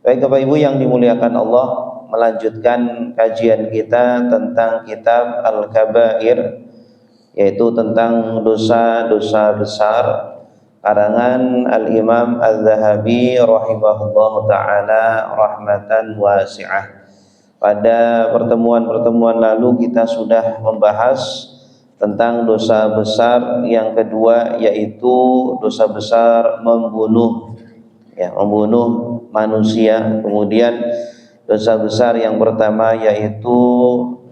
Baik Bapak Ibu yang dimuliakan Allah, melanjutkan kajian kita tentang kitab Al-Kabair, yaitu tentang dosa-dosa besar karangan Al-Imam Al-Zahabi rahimahullahu ta'ala rahmatan wasi'ah. Pada pertemuan-pertemuan lalu kita sudah membahas tentang dosa besar yang kedua, yaitu dosa besar membunuh manusia. Kemudian dosa besar yang pertama yaitu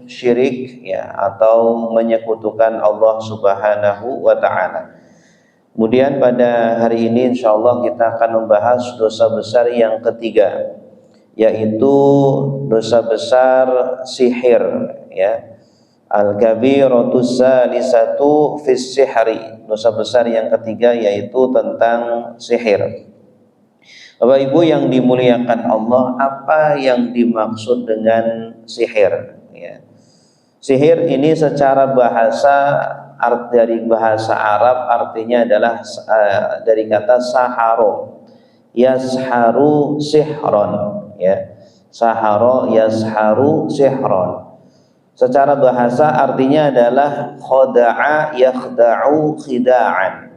syirik atau menyekutukan Allah Subhanahu wa ta'ala. Kemudian pada hari ini insyaallah kita akan membahas dosa besar yang ketiga, yaitu dosa besar sihir, Al-kabiratus salisatu fis sihri. Dosa besar yang ketiga yaitu tentang sihir. Bapak Ibu yang dimuliakan Allah, apa yang dimaksud dengan sihir? Sihir ini secara bahasa, dari bahasa Arab artinya adalah dari kata saharo, yasharu sihron, saharo yasharu sihron. Secara bahasa artinya adalah khoda'a yakhda'u khida'an,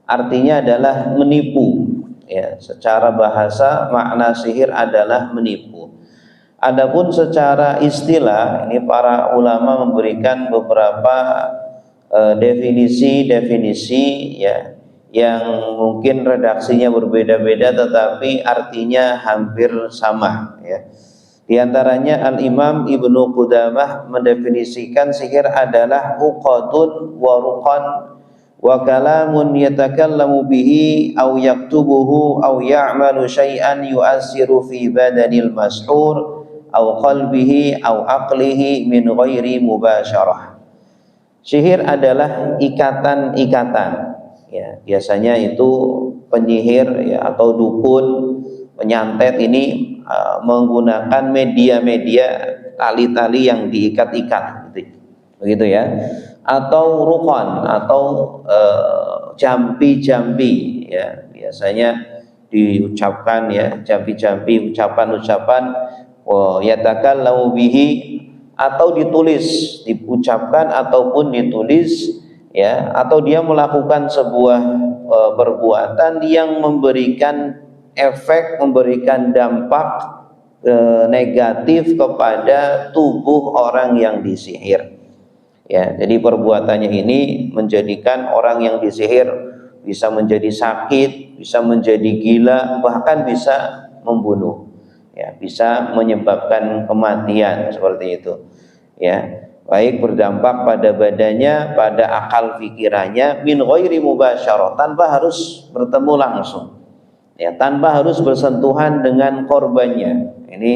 artinya adalah menipu. Secara bahasa makna sihir adalah menipu. Adapun secara istilah, ini para ulama memberikan beberapa definisi yang mungkin redaksinya berbeda-beda tetapi artinya hampir sama. Di antaranya Al-Imam Ibnu Qudamah mendefinisikan sihir adalah uqadun wa ruqan wa kalamun yatakallamu bihi aw yaktubuhu aw ya'malu syai'an yu'assiru fi badanil mashhur aw qalbihi aw aqlihi min ghairi mubasyarah. Sihir adalah ikatan-ikatan, biasanya itu penyihir atau dukun, penyantet ini menggunakan media-media, tali-tali yang diikat-ikat, begitu ya. Atau ruqan atau jampi-jampi, biasanya diucapkan jampi-jampi, ucapan-ucapan yatakallamu bihi, atau ditulis, diucapkan ataupun ditulis, atau dia melakukan sebuah perbuatan yang memberikan efek, memberikan dampak negatif kepada tubuh orang yang disihir. Jadi perbuatannya ini menjadikan orang yang disihir bisa menjadi sakit, bisa menjadi gila, bahkan bisa membunuh, bisa menyebabkan kematian seperti itu. Baik berdampak pada badannya, pada akal pikirannya, min ghairi mubasyarah, tanpa harus bertemu langsung, tanpa harus bersentuhan dengan korbannya. Ini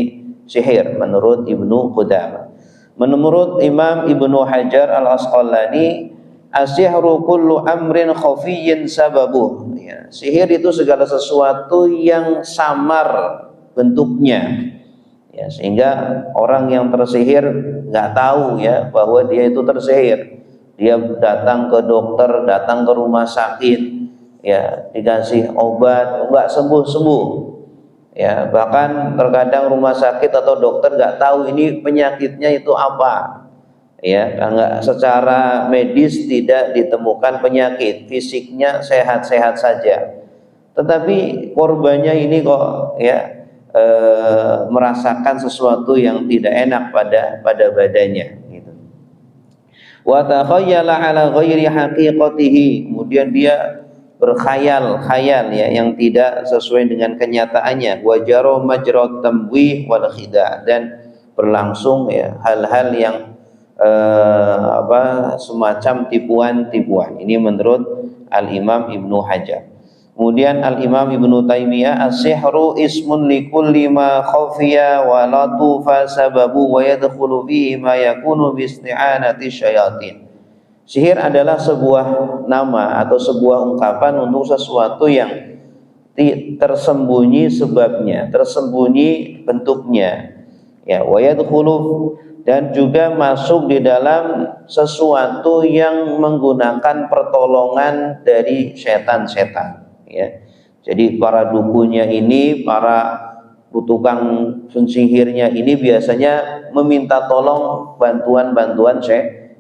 sihir menurut Ibnu Qudamah. Menurut Imam Ibnu Hajar Al-Asqalani, as-sihru kullu amrin khafiyyin sababuh. Sihir itu segala sesuatu yang samar bentuknya, sehingga orang yang tersihir nggak tahu bahwa dia itu tersihir. Dia datang ke dokter, datang ke rumah sakit, dikasih obat, nggak sembuh-sembuh. Bahkan terkadang rumah sakit atau dokter nggak tahu ini penyakitnya itu apa, karena secara medis tidak ditemukan penyakit, fisiknya sehat-sehat saja, tetapi korbannya ini kok merasakan sesuatu yang tidak enak pada badannya, gitu. Wa takhayyala ala ghairi haqiqatihi, kemudian dia berkhayal yang tidak sesuai dengan kenyataannya. Wa jaro majrat tamwih wal khida, dan berlangsung hal-hal yang semacam tipuan-tipuan. Ini menurut Al-Imam Ibnu Hajar. Kemudian Al-Imam Ibnu Taimiyah, as-sihru ismun likulli ma khafiya wa latufa sababu wa yadkhulu fihi ma yakunu bi isti'anati syayatin. Sihir adalah sebuah nama atau sebuah ungkapan untuk sesuatu yang tersembunyi sebabnya, tersembunyi bentuknya, wa yadkhulu, dan juga masuk di dalam sesuatu yang menggunakan pertolongan dari setan-setan. Jadi para dukunnya ini, para tukang sihirnya ini biasanya meminta tolong bantuan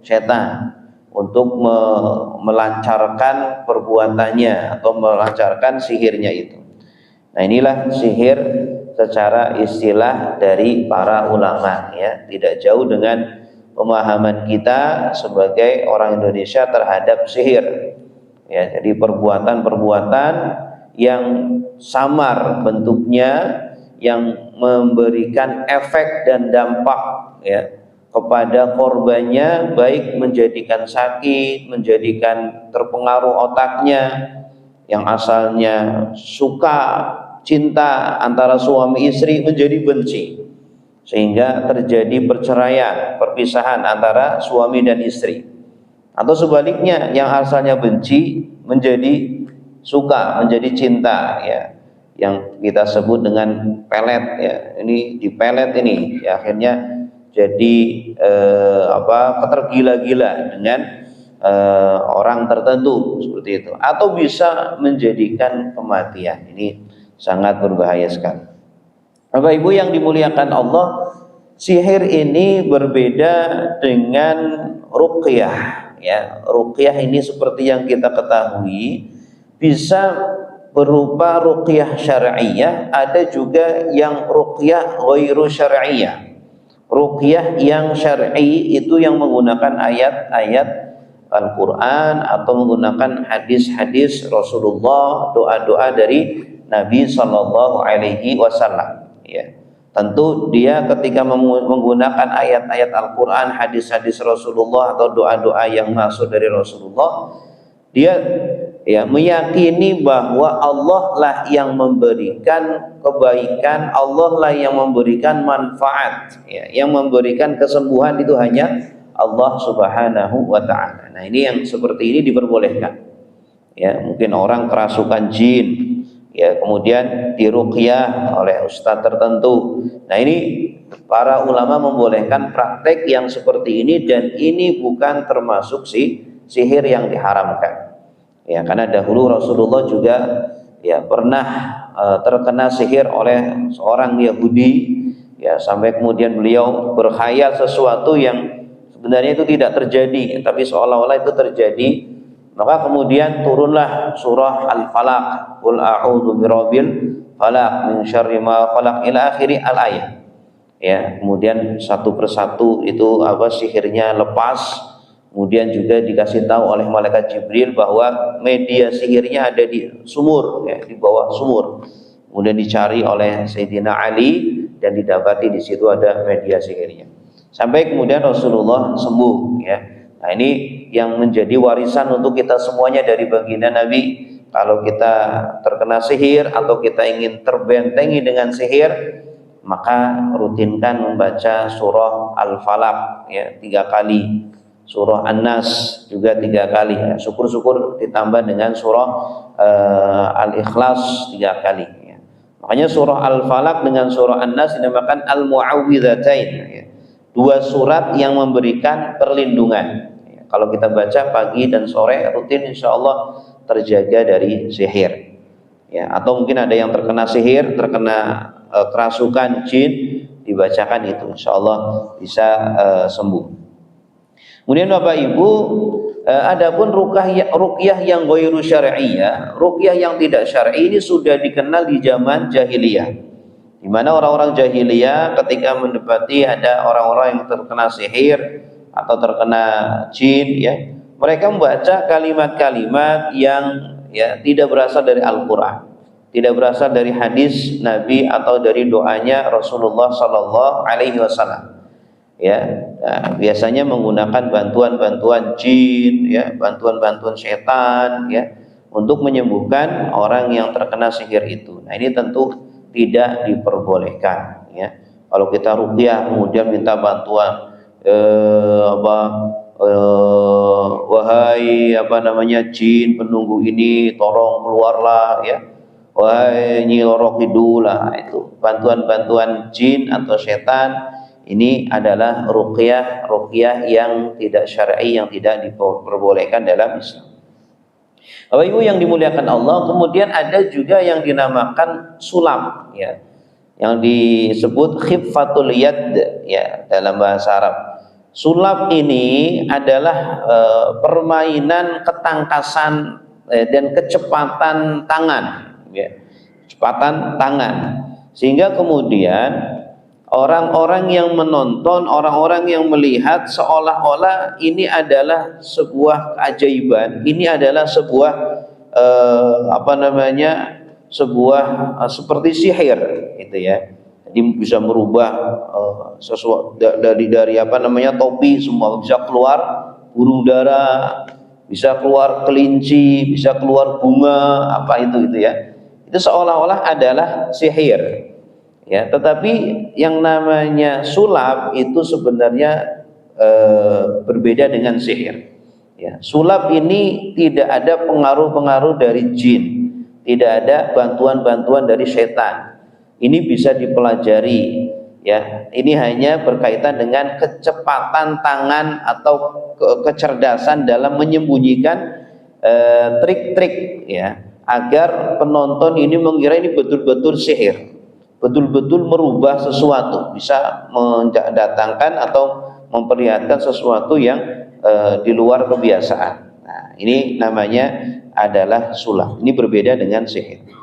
setan untuk melancarkan perbuatannya atau melancarkan sihirnya itu. Nah, inilah sihir secara istilah dari para ulama, ya, tidak jauh dengan pemahaman kita sebagai orang Indonesia terhadap sihir. Ya, jadi perbuatan-perbuatan yang samar bentuknya, yang memberikan efek dan dampak, ya, kepada korbannya, baik menjadikan sakit, menjadikan terpengaruh otaknya, yang asalnya suka cinta antara suami istri menjadi benci, sehingga terjadi perceraian, perpisahan antara suami dan istri. Atau sebaliknya, yang asalnya benci menjadi suka, menjadi cinta, ya, yang kita sebut dengan pelet, ya. Ini di pelet ini, ya, akhirnya jadi ketergila-gila dengan orang tertentu seperti itu, atau bisa menjadikan kematian. Ini sangat berbahaya sekali. Bapak Ibu yang dimuliakan Allah, sihir ini berbeda dengan ruqyah, ya. Ruqyah ini seperti yang kita ketahui bisa berupa ruqyah syar'iyah, ada juga yang ruqyah ghairu syar'iyah. Ruqyah yang syar'i itu yang menggunakan ayat-ayat Al-Quran atau menggunakan hadis-hadis Rasulullah, doa-doa dari Nabi Shallallahu Alaihi Wasallam. Ya, tentu dia ketika menggunakan ayat-ayat Al-Quran, hadis-hadis Rasulullah atau doa-doa yang masuk dari Rasulullah, dia, ya, meyakini bahwa Allah lah yang memberikan kebaikan, Allah lah yang memberikan manfaat, ya, yang memberikan kesembuhan itu hanya Allah Subhanahu wa Ta'ala. Nah, ini yang seperti ini diperbolehkan, ya. Mungkin orang kerasukan jin, ya, kemudian diruqyah oleh ustadz tertentu. Nah, ini para ulama membolehkan praktek yang seperti ini, dan ini bukan termasuk sihir yang diharamkan, ya, karena dahulu Rasulullah juga, ya, pernah terkena sihir oleh seorang Yahudi, ya, sampai kemudian beliau berkhayal sesuatu yang sebenarnya itu tidak terjadi, tapi seolah-olah itu terjadi. Maka kemudian turunlah surah Al-Falaq, qul a'udzu birabbil falaq min syarri ma khalaq ila akhiri al-ayat. Ya, kemudian satu persatu itu sihirnya lepas. Kemudian juga dikasih tahu oleh malaikat Jibril bahwa media sihirnya ada di sumur, ya, di bawah sumur. Kemudian dicari oleh Sayyidina Ali dan didapati di situ ada media sihirnya. Sampai kemudian Rasulullah sembuh, ya. Nah, ini yang menjadi warisan untuk kita semuanya dari baginda Nabi. Kalau kita terkena sihir atau kita ingin terbentengi dengan sihir, maka rutinkan membaca surah Al-Falaq, ya, 3 kali. Surah An-Nas juga 3 kali, ya. Syukur-syukur ditambah dengan surah Al-Ikhlas 3 kali, ya. Makanya surah Al-Falaq dengan surah An-Nas dinamakan Al-Mu'awwidzatain, ya. 2 surat yang memberikan perlindungan, ya. Kalau kita baca pagi dan sore rutin, insya Allah terjaga dari sihir, ya. Atau mungkin ada yang terkena sihir, terkena kerasukan jin, dibacakan itu, insya Allah bisa sembuh. Kemudian Bapak Ibu, adapun ruqyah yang ghairu syar'iyah, ruqyah yang tidak syar'i ini sudah dikenal di zaman jahiliyah, di mana orang-orang jahiliyah ketika mendapati ada orang-orang yang terkena sihir atau terkena jin, ya, mereka membaca kalimat-kalimat yang, ya, tidak berasal dari Al-Quran, tidak berasal dari hadis Nabi atau dari doanya Rasulullah Sallallahu Alaihi Wasallam. Ya, nah, biasanya menggunakan bantuan-bantuan jin, ya, bantuan-bantuan setan, ya, untuk menyembuhkan orang yang terkena sihir itu. Nah, ini tentu tidak diperbolehkan, ya. Kalau kita ruqyah kemudian minta bantuan, wahai jin penunggu ini, tolong keluarlah, ya, wahai Nyi Roro Kidul, itu bantuan-bantuan jin atau setan. Ini adalah ruqyah yang tidak syar'i, yang tidak diperbolehkan dalam Islam. Bapak Ibu yang dimuliakan Allah, kemudian ada juga yang dinamakan sulap, ya. yang disebut khiffatul yad ya dalam bahasa Arab. Sulap ini adalah permainan ketangkasan dan kecepatan tangan, ya, kecepatan tangan, sehingga kemudian orang-orang yang menonton, orang-orang yang melihat seolah-olah ini adalah sebuah keajaiban, ini adalah sebuah sebuah seperti sihir, gitu ya. Jadi bisa merubah sesuatu dari topi semua bisa keluar burung dara, bisa keluar kelinci, bisa keluar bunga, apa itu ya. Itu seolah-olah adalah sihir. Ya, tetapi yang namanya sulap itu sebenarnya berbeda dengan sihir. Ya, sulap ini tidak ada pengaruh-pengaruh dari jin, tidak ada bantuan-bantuan dari setan. Ini bisa dipelajari, ya. Ini hanya berkaitan dengan kecepatan tangan atau kecerdasan dalam menyembunyikan trik-trik, ya, agar penonton ini mengira ini betul-betul sihir, betul-betul merubah sesuatu, bisa mendatangkan atau memperlihatkan sesuatu yang di luar kebiasaan. Nah, ini namanya adalah sulap. Ini berbeda dengan sihir.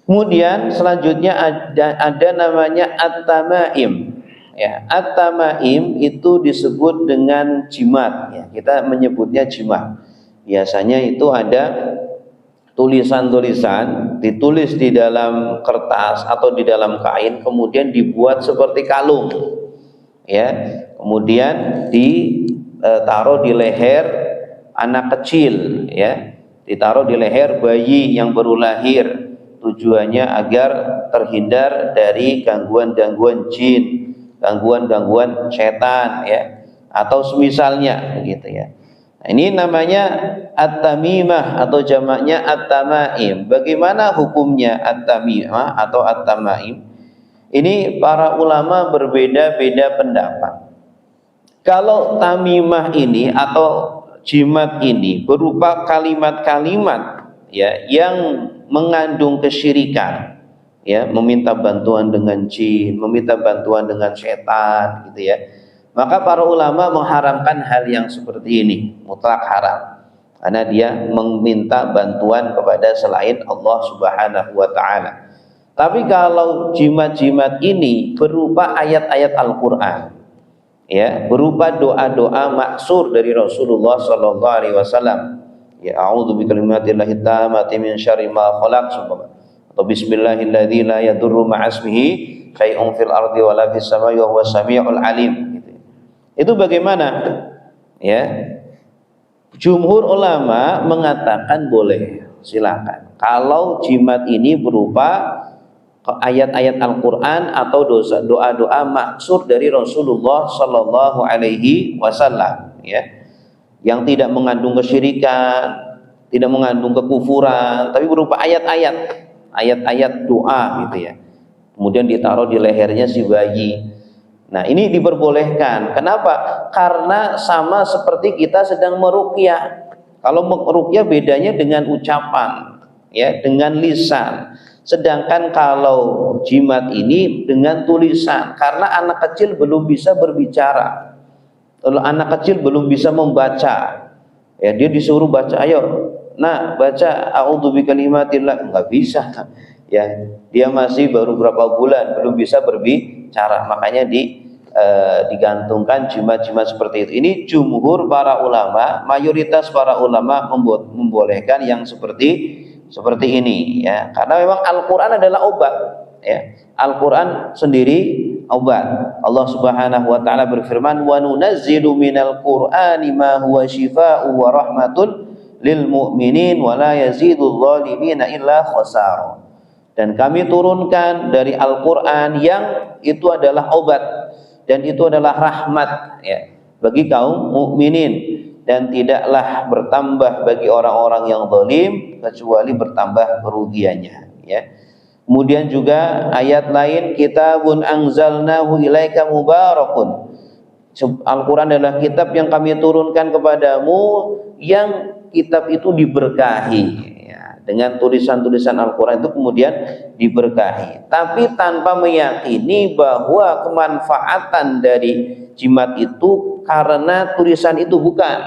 Kemudian selanjutnya ada namanya at-tamaim. Ya, at-tamaim itu disebut dengan jimat. Ya, kita menyebutnya jimat. Biasanya itu ada tulisan-tulisan ditulis di dalam kertas atau di dalam kain, kemudian dibuat seperti kalung, ya, kemudian ditaruh di leher anak kecil, ya, ditaruh di leher bayi yang baru lahir, tujuannya agar terhindar dari gangguan-gangguan jin, gangguan-gangguan setan, ya, atau semisalnya, gitu ya. Nah, ini namanya at-tamimah atau jamaknya at-tamaim. Bagaimana hukumnya at-tamimah atau at-tamaim? Ini para ulama berbeda-beda pendapat. Kalau tamimah ini atau jimat ini berupa kalimat-kalimat, ya, yang mengandung kesyirikan, ya, meminta bantuan dengan jin, meminta bantuan dengan setan, gitu ya, maka para ulama mengharamkan hal yang seperti ini, mutlak haram, karena dia meminta bantuan kepada selain Allah Subhanahu wa ta'ala. Tapi kalau jimat-jimat ini berupa ayat-ayat Al-Quran, ya, berupa doa-doa maksur dari Rasulullah sallallahu alaihi wasallam, ya, a'udzu bikalimatillahi tammati min syarri ma khalaq, atau bismillahilladzi la yadurru ma'asmihi syai'un fil ardi wala fis samai wa huwas samiul alim, gitu. Itu bagaimana? Ya, jumhur ulama mengatakan boleh, silakan. Kalau jimat ini berupa ayat-ayat Al-Quran atau doa-doa maksur dari Rasulullah sallallahu alaihi wasallam, ya, yang tidak mengandung kesyirikan, tidak mengandung kekufuran, tapi berupa ayat-ayat doa, gitu ya. Kemudian ditaruh di lehernya si bayi. Nah, ini diperbolehkan. Kenapa? Karena sama seperti kita sedang meruqyah. Kalau meruqyah bedanya dengan ucapan, ya, dengan lisan. Sedangkan kalau jimat ini dengan tulisan, karena anak kecil belum bisa berbicara. Kalau anak kecil belum bisa membaca, ya, dia disuruh baca, ayo, nah, baca a'udzu bikalimatillah, enggak bisa, ya, dia masih baru berapa bulan, belum bisa berbicara, makanya digantungkan jimat-jimat seperti itu. Ini jumhur para ulama, mayoritas para ulama membolehkan yang seperti ini, ya, karena memang Al-Quran adalah obat, ya, Al-Quran sendiri obat. Allah Subhanahu wa ta'ala berfirman, wa nunazzilu minal qur'ani ma huwa shifaa'u wa rahmatun lil mu'minin wa la yazidul zalimina illa khasara. Dan kami turunkan dari Al-Quran yang itu adalah obat dan itu adalah rahmat, ya, bagi kaum mukminin, dan tidaklah bertambah bagi orang-orang yang zalim kecuali bertambah kerugiannya, ya. Kemudian juga ayat lain, kitabun anzalnahu ilaika mubarakun. Al-Quran adalah kitab yang kami turunkan kepadamu, yang kitab itu diberkahi, ya, dengan tulisan-tulisan Al-Quran itu kemudian diberkahi, tapi tanpa meyakini bahwa kemanfaatan dari jimat itu karena tulisan itu, bukan.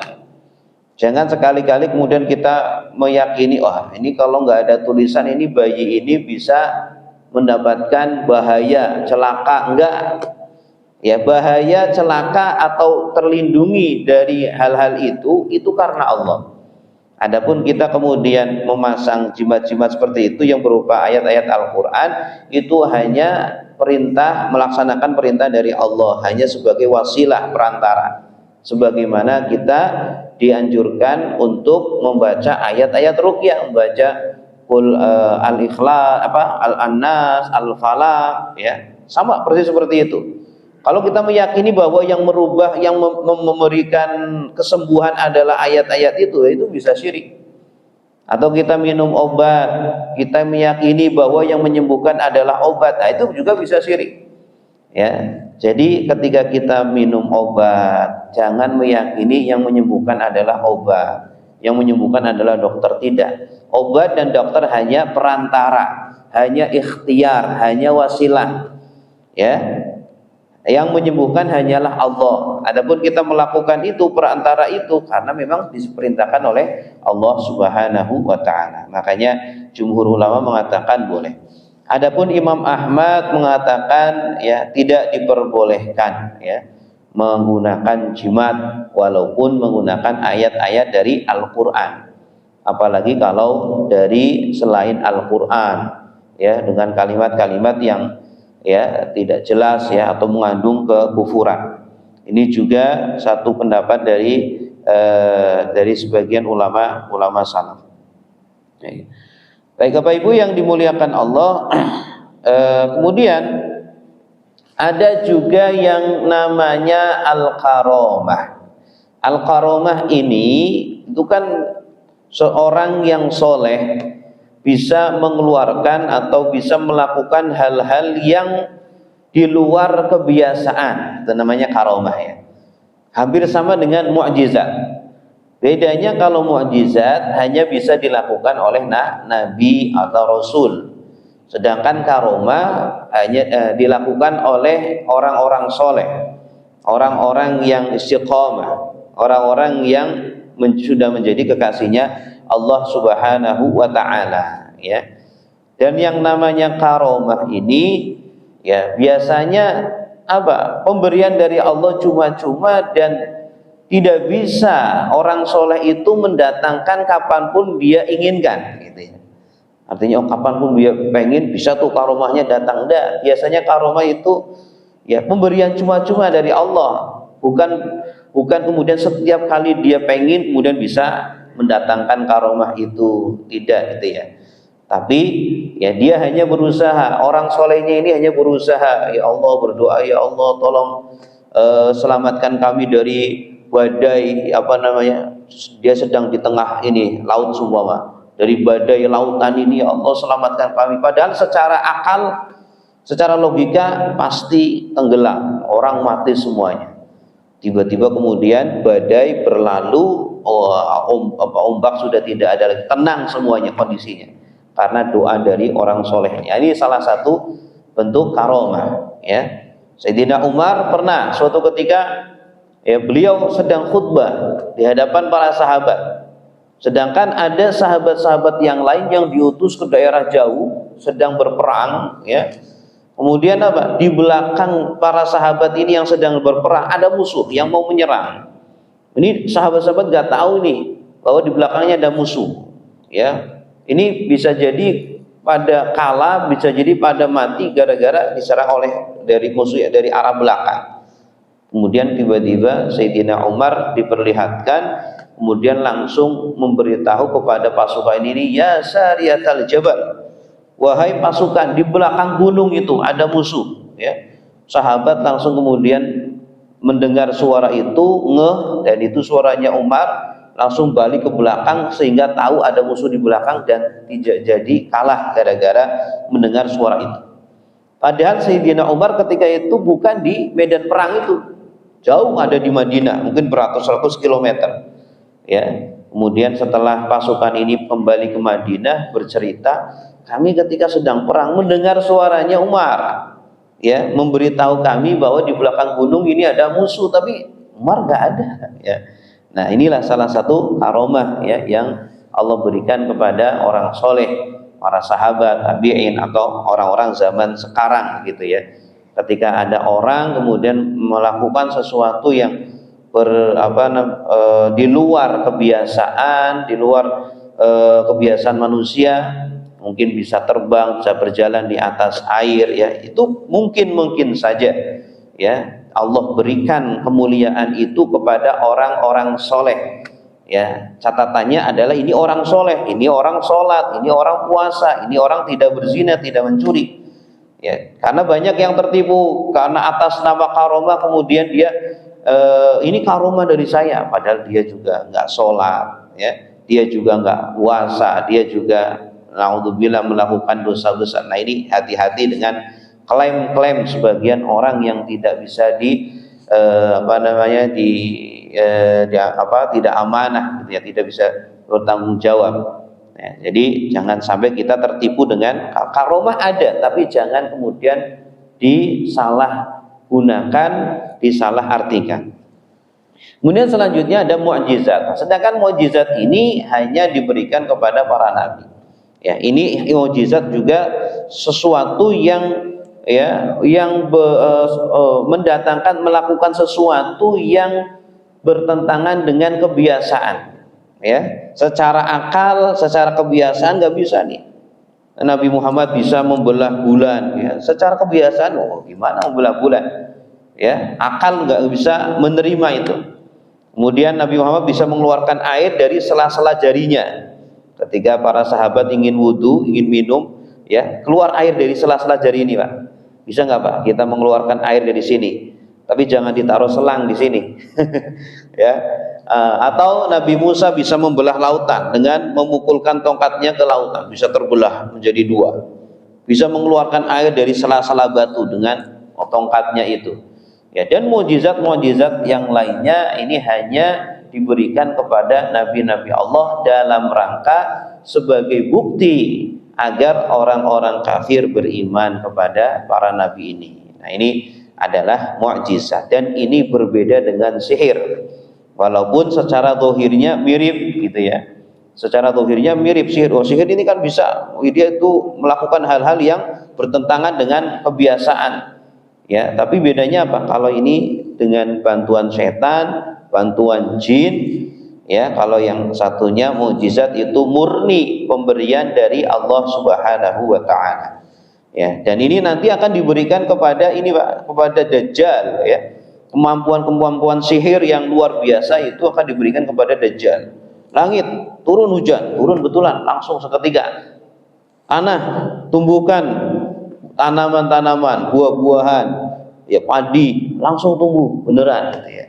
Jangan sekali-kali kemudian kita meyakini, wah ini kalau nggak ada tulisan ini bayi ini bisa mendapatkan bahaya, celaka. Enggak. Ya, bahaya, celaka atau terlindungi dari hal-hal itu karena Allah. Adapun kita kemudian memasang jimat-jimat seperti itu yang berupa ayat-ayat Al-Quran, itu hanya perintah, melaksanakan perintah dari Allah, hanya sebagai wasilah, perantara. Sebagaimana kita dianjurkan untuk membaca ayat-ayat ruqyah, membaca Al-Ikhlas, Al-Annas, Al-Falaq, ya, sama persis seperti itu. Kalau kita meyakini bahwa yang merubah, yang memberikan kesembuhan adalah ayat-ayat itu bisa syirik. Atau kita minum obat, kita meyakini bahwa yang menyembuhkan adalah obat, itu juga bisa syirik. Ya, jadi ketika kita minum obat, jangan meyakini yang menyembuhkan adalah obat, yang menyembuhkan adalah dokter. Tidak. Obat dan dokter hanya perantara, hanya ikhtiar, hanya wasilah. Ya. Yang menyembuhkan hanyalah Allah. Adapun kita melakukan itu, perantara itu, karena memang diperintahkan oleh Allah Subhanahu wa taala. Makanya jumhur ulama mengatakan boleh. Adapun Imam Ahmad mengatakan ya tidak diperbolehkan ya menggunakan jimat walaupun menggunakan ayat-ayat dari Al-Qur'an. Apalagi kalau dari selain Al-Qur'an ya, dengan kalimat-kalimat yang ya tidak jelas ya atau mengandung kekufuran. Ini juga satu pendapat dari sebagian ulama salaf. Baik Bapak Ibu yang dimuliakan Allah, kemudian ada juga yang namanya al-karamah. Al-karamah ini itu kan seorang yang soleh bisa mengeluarkan atau bisa melakukan hal-hal yang di luar kebiasaan, itu namanya karamah ya. Hampir sama dengan mukjizat. Bedanya kalau mukjizat hanya bisa dilakukan oleh nabi atau rasul, sedangkan karamah hanya dilakukan oleh orang-orang soleh, orang-orang yang istiqamah, orang-orang yang sudah menjadi kekasihnya Allah Subhanahu wa taala ya. Dan yang namanya karamah ini ya biasanya apa? Pemberian dari Allah cuma-cuma dan tidak bisa orang soleh itu mendatangkan kapanpun dia inginkan gitu ya. Artinya kapanpun dia pengen bisa tuh karomahnya datang. Enggak, biasanya karomah itu ya pemberian cuma-cuma dari Allah, bukan kemudian setiap kali dia pengen kemudian bisa mendatangkan karomah itu, tidak gitu ya. Tapi ya dia hanya berusaha, orang solehnya ini hanya berusaha, ya Allah berdoa, ya Allah tolong selamatkan kami dari badai dia sedang di tengah ini laut seumpama, dari badai lautan ini ya Allah selamatkan kami. Padahal secara akal, secara logika pasti tenggelam, orang mati semuanya. Tiba-tiba kemudian badai berlalu, ombak sudah tidak ada lagi, tenang semuanya kondisinya karena doa dari orang solehnya. Ini salah satu bentuk karamah ya. Sayyidina Umar pernah suatu ketika ya beliau sedang khutbah di hadapan para sahabat, sedangkan ada sahabat-sahabat yang lain yang diutus ke daerah jauh sedang berperang ya. Kemudian di belakang para sahabat ini yang sedang berperang ada musuh yang mau menyerang. Ini sahabat-sahabat nggak tahu nih bahwa di belakangnya ada musuh ya. Ini bisa jadi pada kalah, bisa jadi pada mati gara-gara diserang oleh dari musuh ya, dari arah belakang. Kemudian tiba-tiba Sayyidina Umar diperlihatkan, kemudian langsung memberitahu kepada pasukan ini, ya Sariyatal Jabal, wahai pasukan di belakang gunung itu ada musuh ya. Sahabat langsung kemudian mendengar suara itu ngeh, dan itu suaranya Umar, langsung balik ke belakang sehingga tahu ada musuh di belakang dan tidak jadi kalah gara-gara mendengar suara itu. Padahal Sayyidina Umar ketika itu bukan di medan perang itu, jauh ada di Madinah, mungkin beratus-ratus kilometer ya. Kemudian setelah pasukan ini kembali ke Madinah bercerita, kami ketika sedang perang mendengar suaranya Umar, ya, memberitahu kami bahwa di belakang gunung ini ada musuh, tapi Umar nggak ada, ya. Nah, inilah salah satu karomah, ya, yang Allah berikan kepada orang soleh, para sahabat, tabi'in, atau orang-orang zaman sekarang, gitu ya. Ketika ada orang kemudian melakukan sesuatu yang di luar kebiasaan, di luar kebiasaan manusia, mungkin bisa terbang, bisa berjalan di atas air, ya, itu mungkin saja, ya, Allah berikan kemuliaan itu kepada orang-orang soleh, ya. Catatannya adalah ini orang soleh, ini orang sholat, ini orang puasa, ini orang tidak berzina, tidak mencuri, ya. Karena banyak yang tertipu karena atas nama karomah kemudian dia ini karomah dari saya, padahal dia juga nggak sholat, ya, dia juga nggak puasa, dia juga naudzubillah melakukan dosa besar. Nah, ini hati-hati dengan klaim-klaim sebagian orang yang tidak bisa tidak amanah, gitu ya, tidak bisa bertanggung jawab. Ya, jadi jangan sampai kita tertipu dengan karomah ada, tapi jangan kemudian disalahgunakan, disalahartikan. Kemudian selanjutnya ada mukjizat. Sedangkan mukjizat ini hanya diberikan kepada para nabi. Ya, ini mukjizat juga sesuatu yang, ya, yang mendatangkan, melakukan sesuatu yang bertentangan dengan kebiasaan. Ya, secara akal, secara kebiasaan nggak bisa nih. Nabi Muhammad bisa membelah bulan, ya, secara kebiasaan, oh gimana membelah bulan, ya, akal nggak bisa menerima itu. Kemudian Nabi Muhammad bisa mengeluarkan air dari sela-sela jarinya. Ketika para sahabat ingin wudhu, ingin minum, ya, keluar air dari sela-sela jari ini, Pak. Bisa nggak, Pak, kita mengeluarkan air dari sini? Tapi jangan ditaruh selang di sini. Ya. Atau Nabi Musa bisa membelah lautan dengan memukulkan tongkatnya ke lautan, bisa terbelah menjadi dua. Bisa mengeluarkan air dari sela-sela batu dengan tongkatnya itu. Ya, dan mukjizat-mukjizat yang lainnya ini hanya diberikan kepada nabi-nabi Allah dalam rangka sebagai bukti agar orang-orang kafir beriman kepada para nabi ini. Nah, ini adalah mukjizat, dan ini berbeda dengan sihir. Walaupun secara zahirnya mirip, gitu ya. Secara zahirnya mirip sihir. Oh, sihir ini kan bisa dia itu melakukan hal-hal yang bertentangan dengan kebiasaan. Ya, tapi bedanya apa? Kalau ini dengan bantuan setan, bantuan jin, ya. Kalau yang satunya mukjizat itu murni pemberian dari Allah Subhanahu wa taala. Ya, dan ini nanti akan diberikan kepada ini, Pak, kepada Dajjal, ya. Kemampuan-kemampuan sihir yang luar biasa itu akan diberikan kepada Dajjal. Langit turun hujan, turun betulan langsung seketika. Tanah tumbuhkan tanaman-tanaman, buah-buahan, ya, padi langsung tumbuh beneran, gitu ya.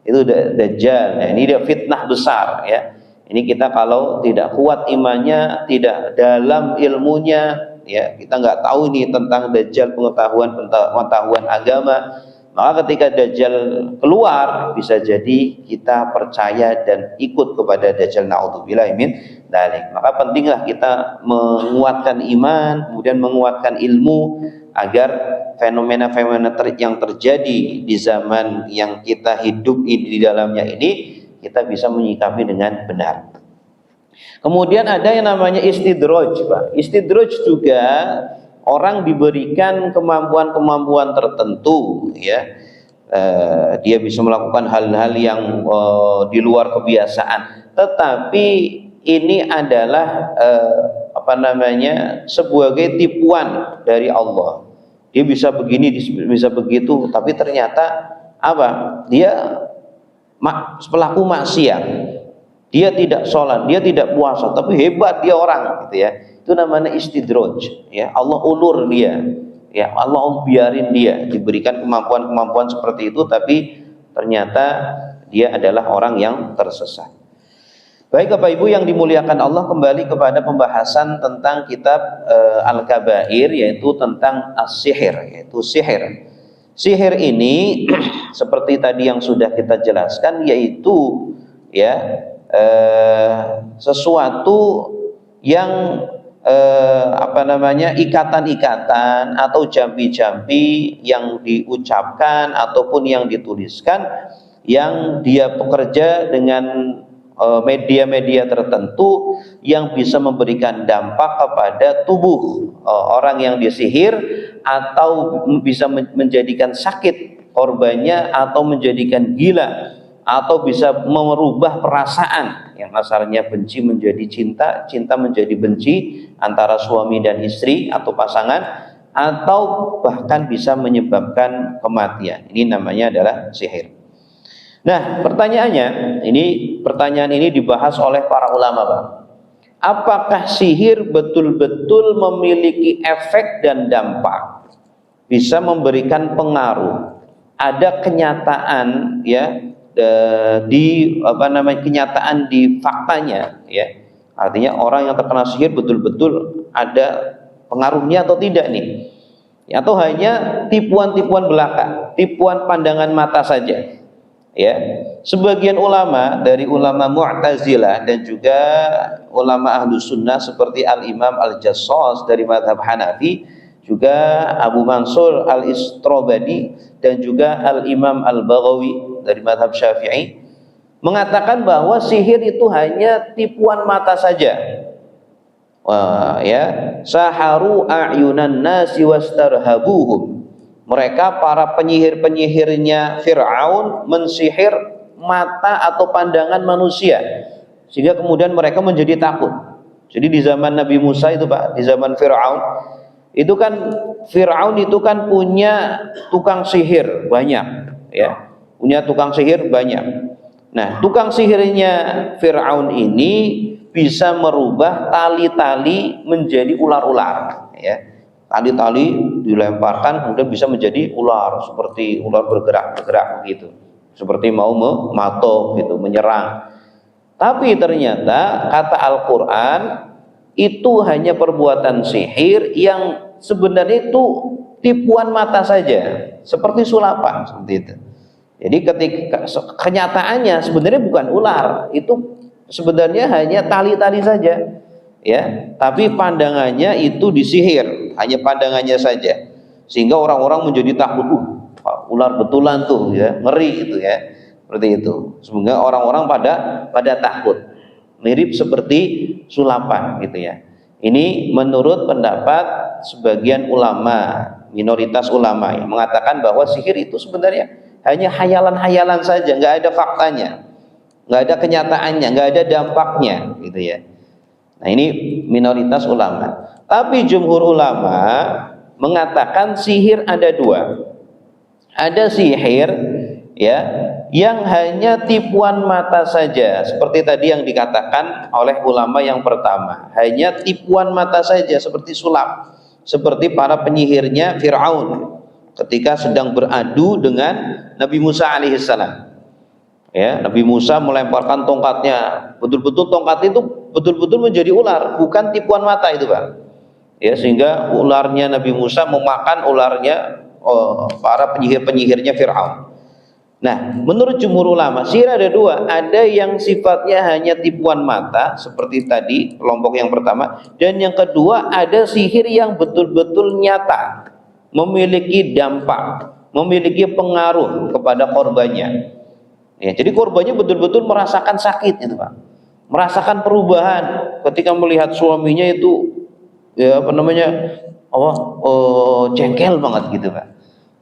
Itu Dajjal. Nah, ini dia fitnah besar, ya. Ini kita kalau tidak kuat imannya, tidak dalam ilmunya, ya, kita nggak tahu nih tentang Dajjal, pengetahuan agama, maka ketika Dajjal keluar bisa jadi kita percaya dan ikut kepada Dajjal, naudzubillah min dzalik. Maka pentinglah kita menguatkan iman, kemudian menguatkan ilmu agar fenomena-fenomena yang terjadi di zaman yang kita hidup di dalamnya ini kita bisa menyikapi dengan benar. Kemudian ada yang namanya istidraj, Pak. Istidraj juga orang diberikan kemampuan-kemampuan tertentu, ya. Dia bisa melakukan hal-hal yang di luar kebiasaan, tetapi ini adalah sebagai tipuan dari Allah. Dia bisa begini, bisa begitu, tapi ternyata apa? Dia pelaku maksiat. Dia tidak sholat, dia tidak puasa, tapi hebat dia orang, gitu ya. Itu namanya istidraj, ya. Allah ulur dia, ya. Allah biarin dia diberikan kemampuan-kemampuan seperti itu, tapi ternyata dia adalah orang yang tersesat. Baik, Bapak Ibu yang dimuliakan Allah, kembali kepada pembahasan tentang kitab Al-Kabair, yaitu tentang as-sihir, yaitu sihir. Sihir ini seperti tadi yang sudah kita jelaskan, yaitu, ya, sesuatu yang ikatan-ikatan atau jampi-jampi yang diucapkan ataupun yang dituliskan yang dia bekerja dengan media-media tertentu yang bisa memberikan dampak kepada tubuh orang yang disihir, atau bisa menjadikan sakit korbannya, atau menjadikan gila, atau bisa merubah perasaan yang asalnya benci menjadi cinta, cinta menjadi benci antara suami dan istri atau pasangan, atau bahkan bisa menyebabkan kematian. Ini namanya adalah sihir. Nah, pertanyaan ini dibahas oleh para ulama, Bang. Apakah sihir betul-betul memiliki efek dan dampak, bisa memberikan pengaruh? Ada kenyataan ya kenyataan di faktanya ya. Artinya orang yang terkena sihir betul-betul ada pengaruhnya atau tidak nih? Atau hanya tipuan-tipuan belaka, tipuan pandangan mata saja? Ya, sebagian ulama dari ulama Mu'tazilah dan juga ulama Ahlus Sunnah seperti Al-Imam Al-Jassas dari mazhab Hanafi, juga Abu Mansur Al-Istrabadi dan juga Al-Imam Al-Baghawi dari mazhab Syafi'i mengatakan bahwa sihir itu hanya tipuan mata saja. Wah, ya, saharu a'yunan nasi wastarhabuhum. Mereka para penyihir-penyihirnya Fir'aun mensihir mata atau pandangan manusia sehingga kemudian mereka menjadi takut. Jadi di zaman Nabi Musa itu, Pak, di zaman Fir'aun itu kan punya tukang sihir banyak ya. Punya tukang sihir banyak. Nah, tukang sihirnya Fir'aun ini bisa merubah tali-tali menjadi ular-ular ya. Tali-tali dilemparkan kemudian bisa menjadi ular, seperti ular bergerak begitu, seperti mau mematok gitu, menyerang. Tapi ternyata kata Al-Quran itu hanya perbuatan sihir yang sebenarnya itu tipuan mata saja, seperti sulapan seperti itu. Jadi ketika kenyataannya sebenarnya bukan ular, itu sebenarnya hanya tali-tali saja ya, tapi pandangannya itu disihir, hanya pandangannya saja, sehingga orang-orang menjadi takut, ular betulan tuh ya, ngeri itu ya, seperti itu. Sehingga orang-orang pada takut, mirip seperti sulapan gitu ya. Ini menurut pendapat sebagian ulama, minoritas ulama yang mengatakan bahwa sihir itu sebenarnya hanya hayalan-hayalan saja, nggak ada faktanya, nggak ada kenyataannya, nggak ada dampaknya gitu ya. Nah, ini minoritas ulama. Tapi jumhur ulama mengatakan sihir ada dua. Ada sihir ya yang hanya tipuan mata saja, seperti tadi yang dikatakan oleh ulama yang pertama, hanya tipuan mata saja seperti sulap, seperti para penyihirnya Fir'aun ketika sedang beradu dengan Nabi Musa alaihissalam. Ya, Nabi Musa melemparkan tongkatnya, betul-betul tongkat itu betul-betul menjadi ular, bukan tipuan mata itu, Pak. Ya, sehingga ularnya Nabi Musa memakan ularnya para penyihir-penyihirnya Fir'aun. Nah, menurut jumhur ulama, sihir ada dua. Ada yang sifatnya hanya tipuan mata seperti tadi kelompok yang pertama, dan yang kedua ada sihir yang betul-betul nyata, memiliki dampak, memiliki pengaruh kepada korbannya. Ya, jadi korbannya betul-betul merasakan sakit itu, Pak. Merasakan perubahan ketika melihat suaminya itu jengkel banget gitu, Pak.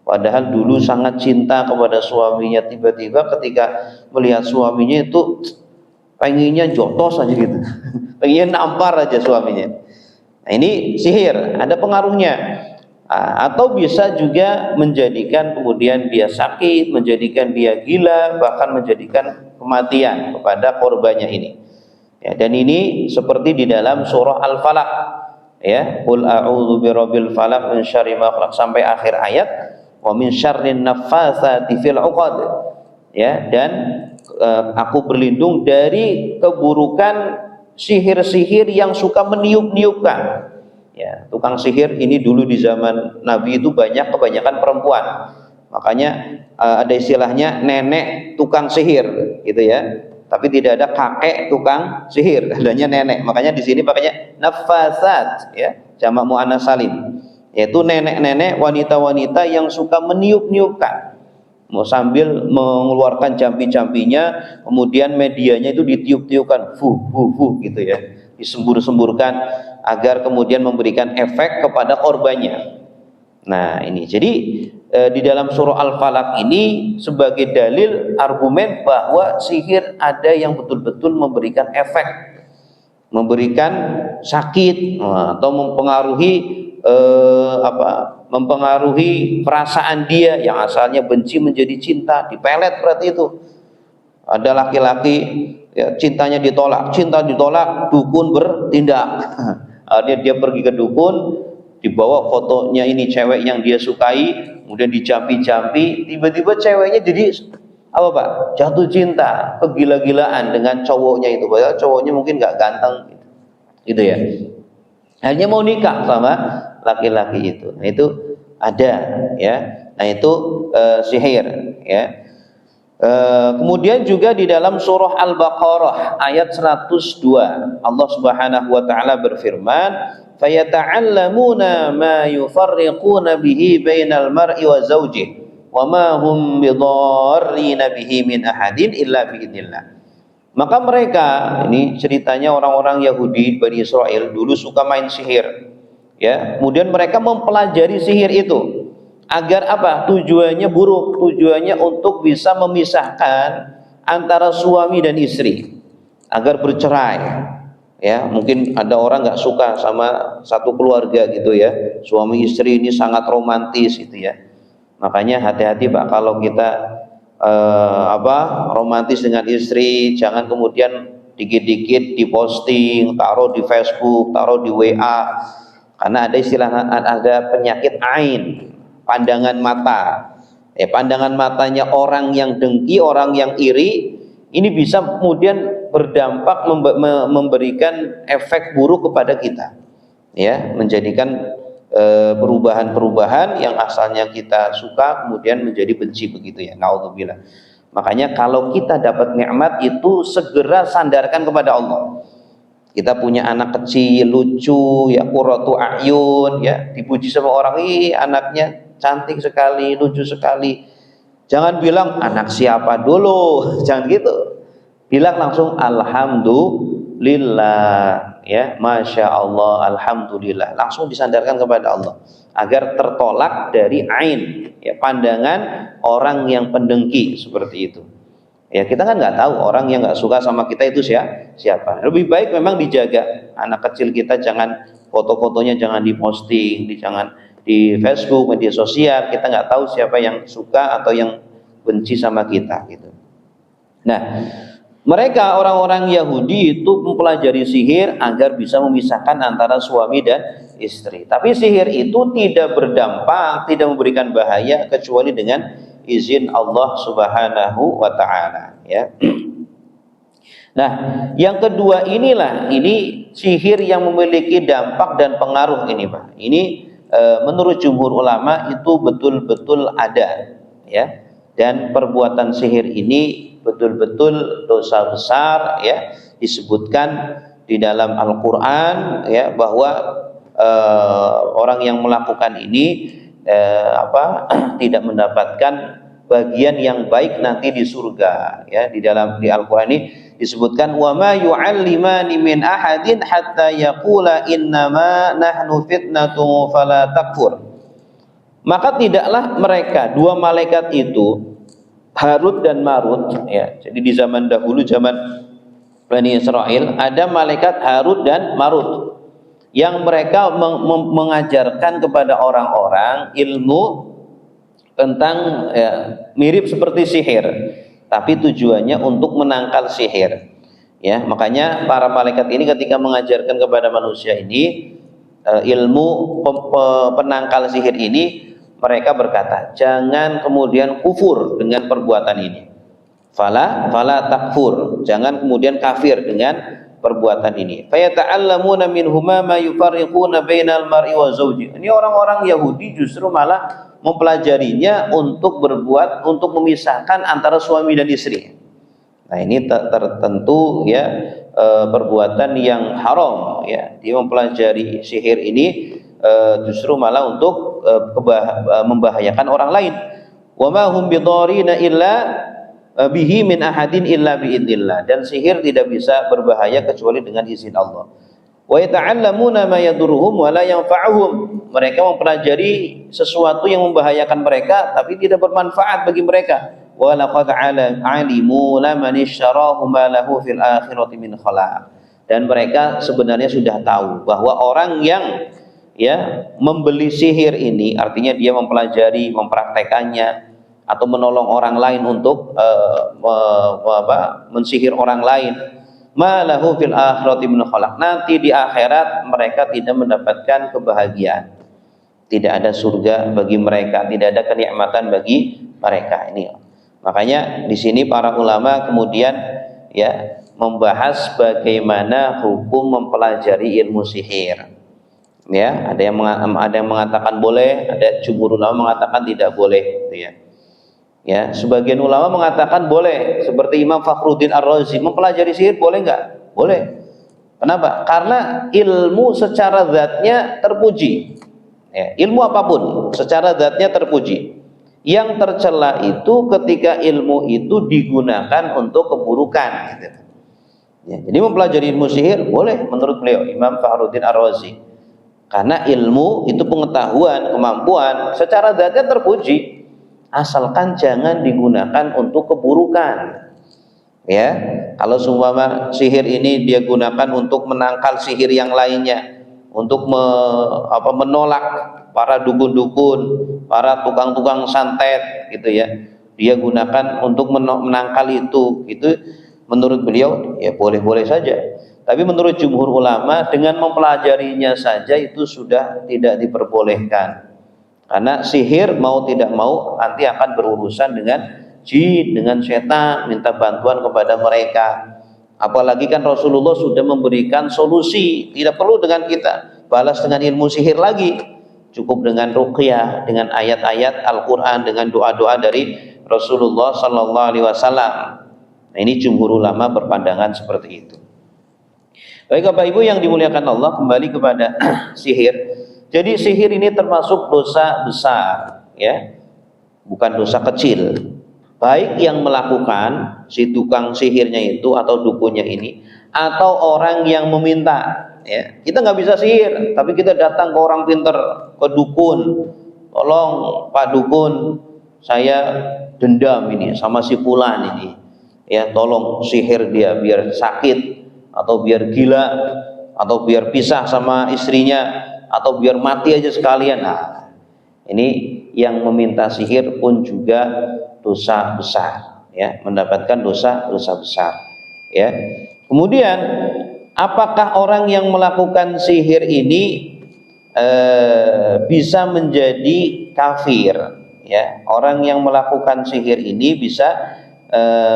Padahal dulu sangat cinta kepada suaminya, tiba-tiba ketika melihat suaminya itu pengennya jotos aja gitu. Pengennya nampar aja suaminya. Nah, ini sihir, ada pengaruhnya. Atau bisa juga menjadikan kemudian dia sakit, menjadikan dia gila, bahkan menjadikan kematian kepada korbannya ini ya. Dan ini seperti di dalam surah Al-Falaq ya, qul a'udzu birabbil falaq min syarri ma khalaq, sampai akhir ayat, wa min syarrin naffatsati fil 'uqad ya, dan aku berlindung dari keburukan sihir-sihir yang suka meniup-niupkan. Ya, tukang sihir ini dulu di zaman Nabi itu kebanyakan perempuan. Makanya ada istilahnya nenek tukang sihir gitu ya. Tapi tidak ada kakek tukang sihir, adanya nenek. Makanya di sini pakainya nafasat, ya, jamak muannats salim, yaitu nenek-nenek, wanita-wanita yang suka meniup-niupkan, mau sambil mengeluarkan jampi-jampinya, kemudian medianya itu ditiup-tiupkan, gitu ya, disembur-semburkan agar kemudian memberikan efek kepada korbannya. Nah ini jadi di dalam surah Al-Falaq ini sebagai dalil argumen bahwa sihir ada yang betul-betul memberikan efek, memberikan sakit, atau mempengaruhi mempengaruhi perasaan dia yang asalnya benci menjadi cinta, dipelet berarti itu. Ada laki-laki ya, cintanya ditolak, cinta ditolak, dukun bertindak. Dia pergi ke dukun, dibawa fotonya ini cewek yang dia sukai, kemudian dijampi-jampi, tiba-tiba ceweknya jadi apa Pak? Jatuh cinta, kegila-gilaan dengan cowoknya itu, padahal cowoknya mungkin nggak ganteng, gitu ya. Akhirnya mau nikah sama laki-laki itu. Nah itu ada, ya. Nah itu sihir, ya. Kemudian juga di dalam surah Al-Baqarah ayat 102 Allah Subhanahu wa taala berfirman, fayata'allamuna ma yufarriquna bihi bainal mar'i wa zawjihi wa ma hum bidarrina bihi min ahadin illa biidznillah. Maka mereka, ini ceritanya orang-orang Yahudi Bani Israel dulu suka main sihir, ya. Kemudian mereka mempelajari sihir itu agar apa? Tujuannya buruk, tujuannya untuk bisa memisahkan antara suami dan istri agar bercerai. Ya, mungkin ada orang nggak suka sama satu keluarga gitu ya, suami istri ini sangat romantis gitu ya. Makanya hati-hati Pak kalau kita romantis dengan istri, jangan kemudian dikit-dikit diposting, taruh di Facebook, taruh di WA, karena ada istilah, ada penyakit ain, pandangan mata. Pandangan matanya orang yang dengki, orang yang iri, ini bisa kemudian berdampak memberikan efek buruk kepada kita, ya, menjadikan perubahan-perubahan yang asalnya kita suka kemudian menjadi benci begitu ya. Naudzubillah. Makanya kalau kita dapat nikmat itu segera sandarkan kepada Allah. Kita punya anak kecil lucu ya, qurratu a'yun ya, dipuji sama orang, ih anaknya cantik sekali, lucu sekali. Jangan bilang anak siapa dulu, jangan gitu. Bilang langsung alhamdulillah, ya, masya Allah, alhamdulillah. Langsung disandarkan kepada Allah agar tertolak dari ain, ya, pandangan orang yang pendengki seperti itu. Ya kita kan nggak tahu orang yang nggak suka sama kita itu siapa. Lebih baik memang dijaga anak kecil kita, jangan foto-fotonya jangan diposting, jangan di Facebook, media sosial. Kita nggak tahu siapa yang suka atau yang benci sama kita gitu. Nah, mereka orang-orang Yahudi itu mempelajari sihir agar bisa memisahkan antara suami dan istri. Tapi sihir itu tidak berdampak, tidak memberikan bahaya kecuali dengan izin Allah Subhanahu wa taala, ya. Nah, yang kedua inilah, ini sihir yang memiliki dampak dan pengaruh ini, Pak. Ini menurut jumhur ulama itu betul-betul ada, ya. Dan perbuatan sihir ini betul-betul dosa besar, ya, disebutkan di dalam Al-Qur'an, ya, bahwa orang yang melakukan ini tidak mendapatkan bagian yang baik nanti di surga, ya. Di Al-Qur'an ini disebutkan wa ma yu'allimani min ahadin hatta yaqula innama nahnu fitnatu fala takfur. Maka tidaklah mereka dua malaikat itu, Harut dan Marut, ya. Jadi di zaman dahulu, zaman Bani Israel, ada malaikat Harut dan Marut yang mereka mengajarkan kepada orang-orang ilmu tentang, ya, mirip seperti sihir, tapi tujuannya untuk menangkal sihir, ya. Makanya para malaikat ini ketika mengajarkan kepada manusia ini ilmu penangkal sihir ini, mereka berkata, jangan kemudian kufur dengan perbuatan ini. Fala takfur, jangan kemudian kafir dengan perbuatan ini. Fayata'allamuna minhuma ma yufarriquna bainal mar'i wa zawji. Ini orang-orang Yahudi justru malah mempelajarinya untuk berbuat, untuk memisahkan antara suami dan istri. Nah, ini tertentu ya perbuatan yang haram ya. Dia mempelajari sihir ini justru malah untuk membahayakan orang lain. Wa ma hum bidarina illa bihi min ahadin illa biidznillah, dan sihir tidak bisa berbahaya kecuali dengan izin Allah. Wa yata'allamuna ma yadurruhum wa la yanfa'uhum. Mereka mempelajari sesuatu yang membahayakan mereka tapi tidak bermanfaat bagi mereka. Wa laqad alimu laman ishtarahu ma lahu fil akhirati min khalaq. Dan mereka sebenarnya sudah tahu bahwa orang yang ya membeli sihir ini, artinya dia mempelajari, mempraktekannya atau menolong orang lain untuk mensihir orang lain, malahu fil akhirati min khalaq, nanti di akhirat mereka tidak mendapatkan kebahagiaan, tidak ada surga bagi mereka, tidak ada kenikmatan bagi mereka. Ini makanya di sini para ulama kemudian ya membahas bagaimana hukum mempelajari ilmu sihir. Ya, ada yang mengatakan boleh, ada jumhur ulama mengatakan tidak boleh, gitu ya. Ya, sebagian ulama mengatakan boleh, seperti Imam Fakhruddin Ar-Razi, mempelajari sihir boleh nggak? Boleh. Kenapa? Karena ilmu secara zatnya terpuji. Ya, ilmu apapun secara zatnya terpuji. Yang tercela itu ketika ilmu itu digunakan untuk keburukan. Gitu. Ya, jadi mempelajari ilmu sihir boleh menurut beliau Imam Fakhruddin Ar-Razi. Karena ilmu itu pengetahuan, kemampuan secara zatnya terpuji, asalkan jangan digunakan untuk keburukan. Ya, kalau seumpama sihir ini dia gunakan untuk menangkal sihir yang lainnya, untuk menolak para dukun-dukun, para tukang-tukang santet, gitu ya. Dia gunakan untuk menangkal itu menurut beliau ya boleh-boleh saja. Tapi menurut jumhur ulama dengan mempelajarinya saja itu sudah tidak diperbolehkan. Karena sihir mau tidak mau nanti akan berurusan dengan jin, dengan setan, minta bantuan kepada mereka. Apalagi kan Rasulullah sudah memberikan solusi, tidak perlu dengan kita balas dengan ilmu sihir lagi. Cukup dengan ruqyah, dengan ayat-ayat Al-Qur'an, dengan doa-doa dari Rasulullah sallallahu alaihi wasallam. Nah, ini jumhur ulama berpandangan seperti itu. Baik Bapak Ibu yang dimuliakan Allah, kembali kepada sihir. Jadi sihir ini termasuk dosa besar, ya, bukan dosa kecil. Baik yang melakukan si tukang sihirnya itu atau dukunnya ini, atau orang yang meminta. Ya, kita nggak bisa sihir, tapi kita datang ke orang pinter, ke dukun. Tolong Pak Dukun, saya dendam ini sama si fulan ini. Ya, tolong sihir dia biar sakit, atau biar gila, atau biar pisah sama istrinya, atau biar mati aja sekalian. Nah, ini yang meminta sihir pun juga dosa besar, ya, mendapatkan dosa besar, ya. Kemudian apakah orang yang melakukan sihir ini bisa menjadi kafir? Ya, orang yang melakukan sihir ini bisa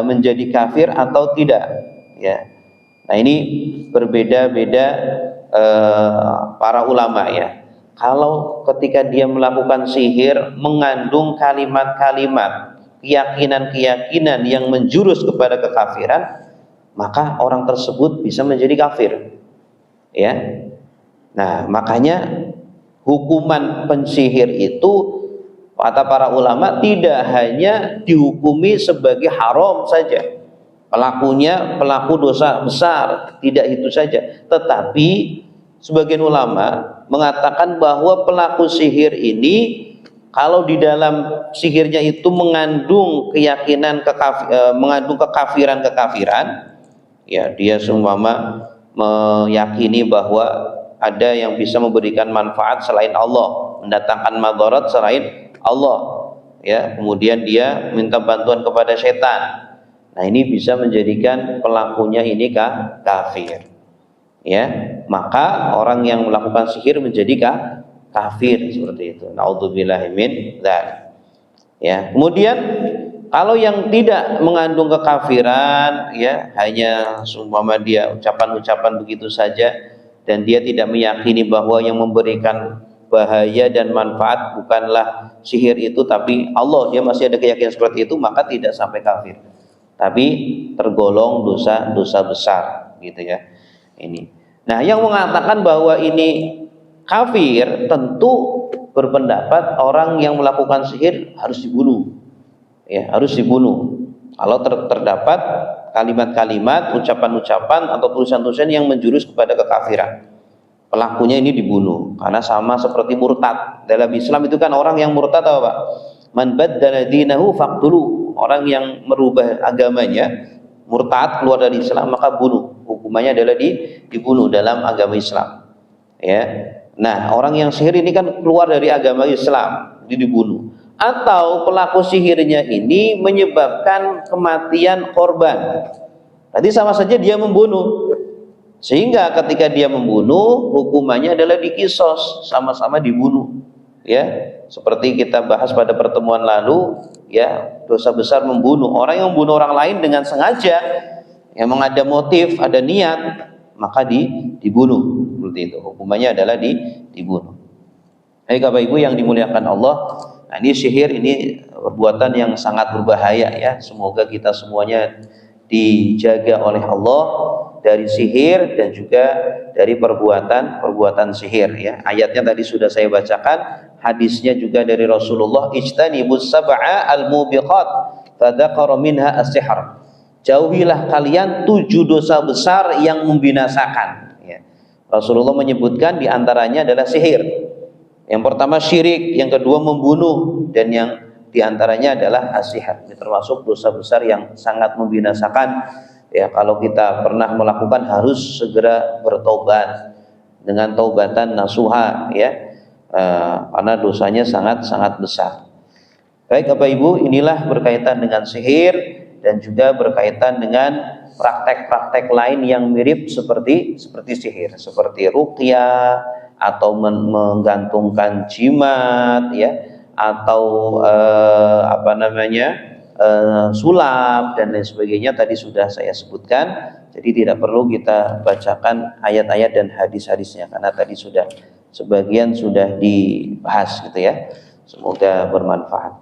menjadi kafir atau tidak? Ya. Nah, ini berbeda-beda para ulama, ya. Kalau ketika dia melakukan sihir mengandung kalimat-kalimat, keyakinan-keyakinan yang menjurus kepada kekafiran, maka orang tersebut bisa menjadi kafir. Ya. Nah, makanya hukuman pensihir itu kata para ulama tidak hanya dihukumi sebagai haram saja. Pelakunya pelaku dosa besar, tidak itu saja, tetapi sebagian ulama mengatakan bahwa pelaku sihir ini kalau di dalam sihirnya itu mengandung keyakinan mengandung kekafiran, ya, dia seumpama meyakini bahwa ada yang bisa memberikan manfaat selain Allah, mendatangkan madarat selain Allah, ya, kemudian dia minta bantuan kepada setan. Nah, ini bisa menjadikan pelakunya ini kafir. Ya, maka orang yang melakukan sihir menjadi kafir seperti itu. Naudzubillahi min dzalik. Ya, kemudian kalau yang tidak mengandung kekafiran, ya, hanya seumpama dia ucapan-ucapan begitu saja dan dia tidak meyakini bahwa yang memberikan bahaya dan manfaat bukanlah sihir itu tapi Allah, dia masih ada keyakinan seperti itu, maka tidak sampai kafir. tapi tergolong dosa besar gitu ya. Ini. Nah, yang mengatakan bahwa ini kafir tentu berpendapat orang yang melakukan sihir harus dibunuh. Ya, harus dibunuh. Kalau terdapat kalimat-kalimat, ucapan-ucapan atau tulisan-tulisan yang menjurus kepada kekafiran, pelakunya ini dibunuh karena sama seperti murtad. Dalam Islam itu kan orang yang murtad apa, Pak? Man baddala dinahu faqtulu. Orang yang merubah agamanya, murtad, keluar dari Islam, maka bunuh. Hukumannya adalah dibunuh dalam agama Islam. Ya. Nah, orang yang sihir ini kan keluar dari agama Islam, dibunuh. Atau pelaku sihirnya ini menyebabkan kematian korban. Tadi sama saja dia membunuh. Sehingga ketika dia membunuh, hukumannya adalah dikisos, sama-sama dibunuh. Ya, seperti kita bahas pada pertemuan lalu, ya, dosa besar membunuh. Orang yang membunuh orang lain dengan sengaja, yang ada motif, ada niat, maka dibunuh. Seperti itu. Hukumannya adalah dibunuh. Hai Bapak Ibu yang dimuliakan Allah, nah, ini sihir, ini perbuatan yang sangat berbahaya ya. Semoga kita semuanya dijaga oleh Allah dari sihir dan juga dari perbuatan sihir ya. Ayatnya tadi sudah saya bacakan, hadisnya juga dari Rasulullah, ijtanibus sab'a al-mubiqat fadzakara minha as-sihr. Jauhilah kalian 7 dosa besar yang membinasakan ya. Rasulullah menyebutkan diantaranya adalah sihir. Yang pertama syirik, yang kedua membunuh, dan yang diantaranya adalah as-sihr. Ini termasuk dosa besar yang sangat membinasakan ya. Kalau kita pernah melakukan harus segera bertobat dengan taubatan nasuha ya, karena dosanya sangat besar. Baik Bapak Ibu, inilah berkaitan dengan sihir dan juga berkaitan dengan praktek-praktek lain yang mirip seperti sihir, seperti ruqyah atau menggantungkan jimat ya, atau sulap dan lain sebagainya tadi sudah saya sebutkan. Jadi tidak perlu kita bacakan ayat-ayat dan hadis-hadisnya karena tadi sudah sebagian sudah dibahas gitu ya. Semoga bermanfaat.